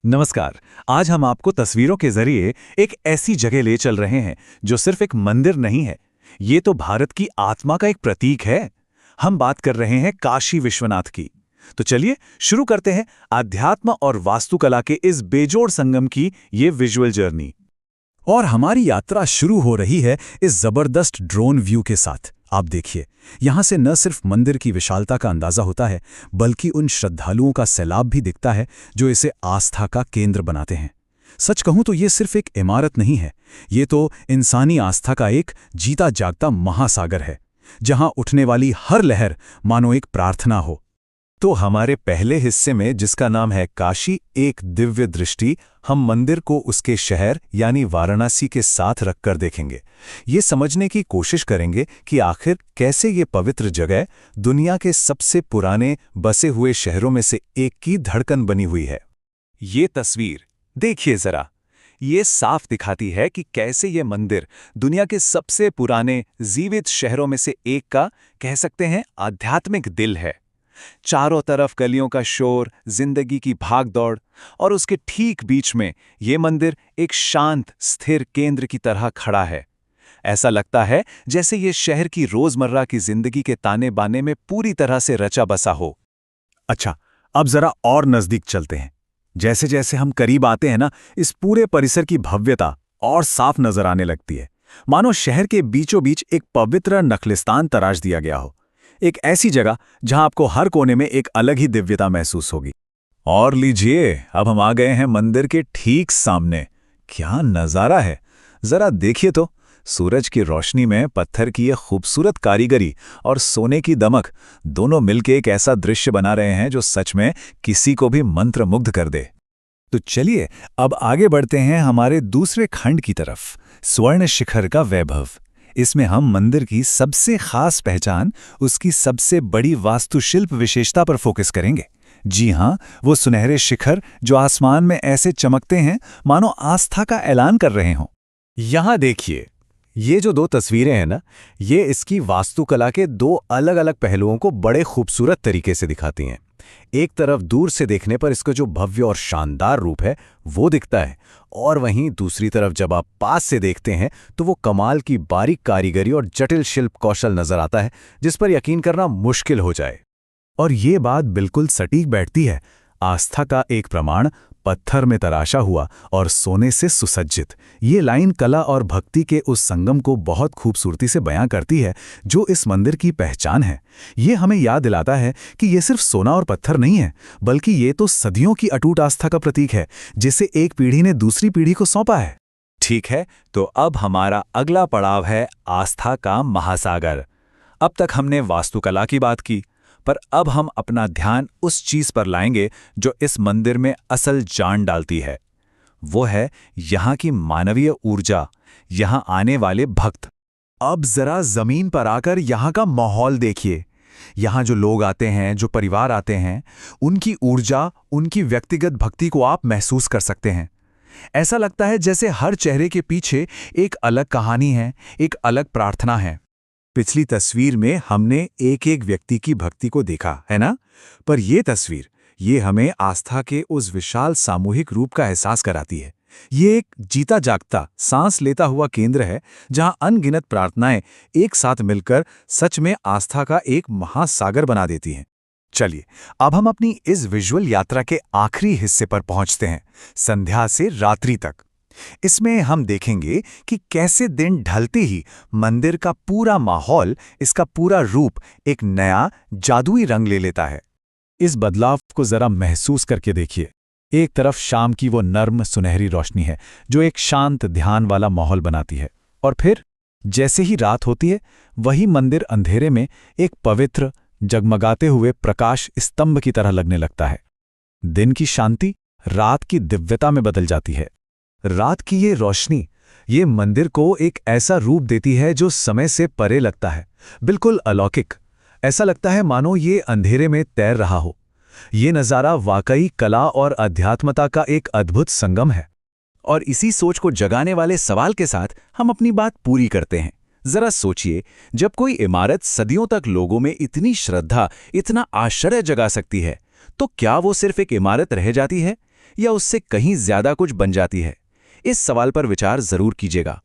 नमस्कार। आज हम आपको तस्वीरों के जरिए एक ऐसी जगह ले चल रहे हैं जो सिर्फ एक मंदिर नहीं है, ये तो भारत की आत्मा का एक प्रतीक है। हम बात कर रहे हैं काशी विश्वनाथ की। तो चलिए शुरू करते हैं आध्यात्म और वास्तुकला के इस बेजोड़ संगम की ये विजुअल जर्नी। और हमारी यात्रा शुरू हो रही है इस जबरदस्त ड्रोन व्यू के साथ। आप देखिए, यहाँ से न सिर्फ मंदिर की विशालता का अंदाजा होता है, बल्कि उन श्रद्धालुओं का सैलाब भी दिखता है जो इसे आस्था का केंद्र बनाते हैं। सच कहूं तो ये सिर्फ एक इमारत नहीं है, ये तो इंसानी आस्था का एक जीता जागता महासागर है, जहां उठने वाली हर लहर मानो एक प्रार्थना हो। तो हमारे पहले हिस्से में, जिसका नाम है काशी एक दिव्य दृष्टि, हम मंदिर को उसके शहर यानी वाराणसी के साथ रखकर देखेंगे। ये समझने की कोशिश करेंगे कि आखिर कैसे ये पवित्र जगह दुनिया के सबसे पुराने बसे हुए शहरों में से एक की धड़कन बनी हुई है। ये तस्वीर देखिए जरा, ये साफ दिखाती है कि कैसे ये मंदिर दुनिया के सबसे पुराने जीवित शहरों में से एक का, कह सकते हैं, आध्यात्मिक दिल है। चारों तरफ गलियों का शोर, जिंदगी की भागदौड़, और उसके ठीक बीच में ये मंदिर एक शांत स्थिर केंद्र की तरह खड़ा है। ऐसा लगता है जैसे ये शहर की रोजमर्रा की जिंदगी के ताने बाने में पूरी तरह से रचा बसा हो। अच्छा, अब जरा और नजदीक चलते हैं। जैसे जैसे हम करीब आते हैं ना, इस पूरे परिसर की भव्यता और साफ नजर आने लगती है, मानो शहर के बीचों बीच एक पवित्र नखलिस्तान तराश दिया गया हो। एक ऐसी जगह जहां आपको हर कोने में एक अलग ही दिव्यता महसूस होगी। और लीजिए, अब हम आ गए हैं मंदिर के ठीक सामने। क्या नज़ारा है, जरा देखिए तो। सूरज की रोशनी में पत्थर की ये खूबसूरत कारीगरी और सोने की दमक दोनों मिलकर एक ऐसा दृश्य बना रहे हैं जो सच में किसी को भी मंत्रमुग्ध कर दे। तो चलिए अब आगे बढ़ते हैं हमारे दूसरे खंड की तरफ, स्वर्ण शिखर का वैभव। इसमें हम मंदिर की सबसे खास पहचान, उसकी सबसे बड़ी वास्तुशिल्प विशेषता पर फोकस करेंगे। जी हां, वो सुनहरे शिखर जो आसमान में ऐसे चमकते हैं मानो आस्था का ऐलान कर रहे हों। यहां देखिए, ये जो दो तस्वीरें हैं ना, ये इसकी वास्तुकला के दो अलग अलग पहलुओं को बड़े खूबसूरत तरीके से दिखाती हैं। एक तरफ दूर से देखने पर इसका जो भव्य और शानदार रूप है वो दिखता है, और वहीं दूसरी तरफ जब आप पास से देखते हैं तो वो कमाल की बारीक कारीगरी और जटिल शिल्प कौशल नजर आता है, जिस पर यकीन करना मुश्किल हो जाए। और ये बात बिल्कुल सटीक बैठती है। आस्था का एक प्रमाण, पत्थर में तराशा हुआ और सोने से सुसज्जित, ये लाइन कला और भक्ति के उस संगम को बहुत खूबसूरती से बयां करती है जो इस मंदिर की पहचान है। ये हमें याद दिलाता है कि ये सिर्फ सोना और पत्थर नहीं है, बल्कि ये तो सदियों की अटूट आस्था का प्रतीक है, जिसे एक पीढ़ी ने दूसरी पीढ़ी को सौंपा है। ठीक है, तो अब हमारा अगला पड़ाव है आस्था का महासागर। अब तक हमने वास्तुकला की बात की, पर अब हम अपना ध्यान उस चीज पर लाएंगे जो इस मंदिर में असल जान डालती है। वो है यहाँ की मानवीय ऊर्जा, यहाँ आने वाले भक्त। अब जरा जमीन पर आकर यहाँ का माहौल देखिए। यहाँ जो लोग आते हैं, जो परिवार आते हैं, उनकी ऊर्जा, उनकी व्यक्तिगत भक्ति को आप महसूस कर सकते हैं। ऐसा लगता है जैसे हर चेहरे के पीछे एक अलग कहानी है, एक अलग प्रार्थना है। पिछली तस्वीर में हमने एक एक व्यक्ति की भक्ति को देखा है ना, पर ये तस्वीर, ये हमें आस्था के उस विशाल सामूहिक रूप का एहसास कराती है। ये एक जीता जागता, सांस लेता हुआ केंद्र है जहां अनगिनत प्रार्थनाएं एक साथ मिलकर सच में आस्था का एक महासागर बना देती हैं। चलिए अब हम अपनी इस विजुअल यात्रा के आखिरी हिस्से पर पहुंचते हैं, संध्या से रात्रि तक। इसमें हम देखेंगे कि कैसे दिन ढलते ही मंदिर का पूरा माहौल, इसका पूरा रूप एक नया जादुई रंग ले लेता है। इस बदलाव को जरा महसूस करके देखिए। एक तरफ शाम की वो नर्म सुनहरी रोशनी है जो एक शांत ध्यान वाला माहौल बनाती है, और फिर जैसे ही रात होती है, वही मंदिर अंधेरे में एक पवित्र जगमगाते हुए प्रकाश स्तंभ की तरह लगने लगता है। दिन की शांति रात की दिव्यता में बदल जाती है। रात की ये रोशनी, ये मंदिर को एक ऐसा रूप देती है जो समय से परे लगता है, बिल्कुल अलौकिक। ऐसा लगता है मानो ये अंधेरे में तैर रहा हो। ये नज़ारा वाकई कला और अध्यात्मता का एक अद्भुत संगम है। और इसी सोच को जगाने वाले सवाल के साथ हम अपनी बात पूरी करते हैं। जरा सोचिए, जब कोई इमारत सदियों तक लोगों में इतनी श्रद्धा, इतना आश्चर्य जगा सकती है, तो क्या वो सिर्फ एक इमारत रह जाती है, या उससे कहीं ज्यादा कुछ बन जाती है? इस सवाल पर विचार जरूर कीजिएगा।